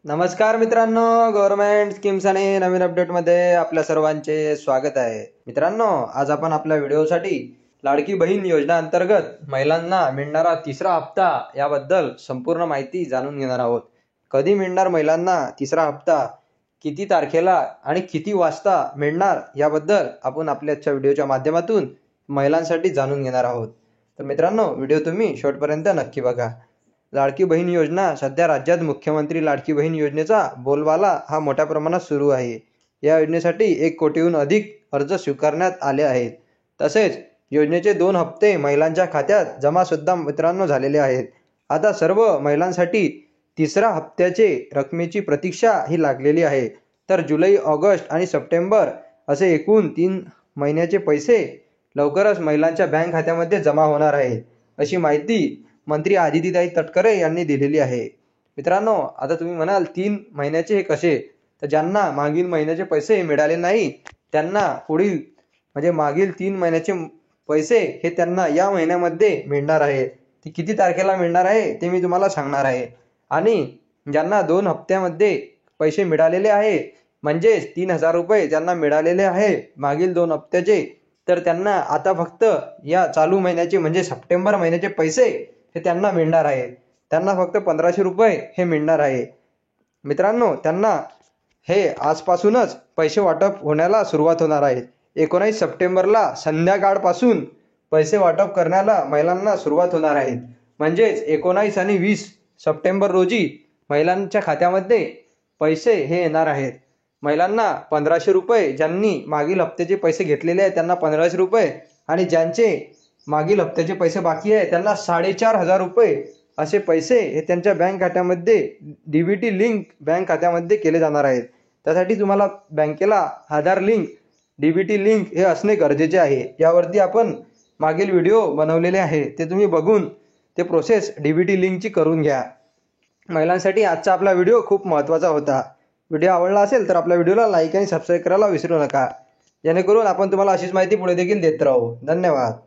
नमस्कार मित्रांनो, government schemes आणि नवीन अपडेटमध्ये आपल्या सर्वांचे स्वागत आहे। मित्रांनो, आज आपण आपल्या व्हिडिओसाठी लाडकी बहीण योजना अंतर्गत महिलांना मिळणारा तिसरा हप्ता याबद्दल संपूर्ण माहिती जाणून घेणार आहोत। कधी मिळणार महिलांना तिसरा हप्ता, किती तारखेला आणि किती वाजता मिळणार याबद्दल आपण आपल्या आजच्या व्हिडिओच्या माध्यमातून महिलांसाठी जाणून घेणार आहोत। तर मित्रांनो, व्हिडिओ तुम्ही शेवटपर्यंत नक्की बघा। लाडकी बहीण योजना सध्या राज्यात मुख्यमंत्री लाडकी बहीण योजनेचा बोलबाला हा मोठ्या प्रमाणात सुरू आहे। या योजनेसाठी 1 कोटीहून अधिक अर्ज स्वीकारण्यात आले आहेत। तसेच योजनेचे 2 हप्ते महिलांच्या खात्यात जमा सुद्धा मित्रांनो झालेले आहेत। आता सर्व महिलांसाठी तिसऱ्या हप्त्याचे रकमेची प्रतीक्षा ही लागलेली आहे। तर जुलै, ऑगस्ट आणि सप्टेंबर असे एकूण 3 महिन्याचे पैसे लवकरच महिलांच्या बँक खात्यामध्ये जमा होणार आहेत, अशी माहिती मंत्री आदितीताई तटकरे यांनी दिलेली आहे। मित्रांनो, आता तुम्ही म्हणाल 3 महिन्याचे हे कसे? तर ज्यांना मागील महिन्याचे पैसे मिळाले नाही त्यांना पुढील म्हणजे मागील 3 महिन्याचे पैसे हे त्यांना या महिन्यामध्ये मिळणार आहे। ते किती तारखेला मिळणार आहे ते मी तुम्हाला सांगणार आहे। आणि ज्यांना 2 हप्त्यामध्ये पैसे मिळालेले आहे म्हणजे 3000 रुपये त्यांना मिळालेले आहे मागील 2 हप्त्याचे, तर त्यांना आता फक्त या चालू महिन्याचे म्हणजे सप्टेंबर महिन्याचे पैसे हे त्यांना मिळणार आहे। त्यांना फक्त 1500 रुपये हे मिळणार आहे। मित्रांनो, त्यांना हे आजपासूनच पैसे वाटप होण्याला सुरुवात होणार आहे। 19 सप्टेंबरला संध्याकाळपासून पैसे वाटप करण्याला महिलांना सुरुवात होणार आहे। म्हणजेच 19 आणि 20 सप्टेंबर रोजी महिलांच्या खात्यामध्ये पैसे हे येणार आहेत। महिलांना 1500 रुपये, ज्यांनी मागील हप्त्याचे पैसे घेतलेले आहेत त्यांना 1500 रुपये आणि ज्यांचे मागील हप्त्याचे पैसे बाकी आहे त्यांना 4500 रुपये असे पैसे हे त्यांच्या बँक खात्यामध्ये डीबीटी लिंक बँक खात्यामध्ये केले जाणार आहेत। त्यासाठी तुम्हाला बँकेला आधार लिंक, डीबीटी लिंक हे असणे गरजेचे आहे। यावरती आपण मागील व्हिडिओ बनवलेले आहे, ते तुम्ही बघून ते प्रोसेस डीबीटी लिंकची करून घ्या। महिलांसाठी आजचा आपला व्हिडिओ खूप महत्त्वाचा होता। व्हिडिओ आवडला असेल तर आपल्या व्हिडिओला लाईक आणि सबस्क्राईब करायला विसरू नका, जेणेकरून आपण तुम्हाला अशीच माहिती पुढे देखील देत राहू। धन्यवाद।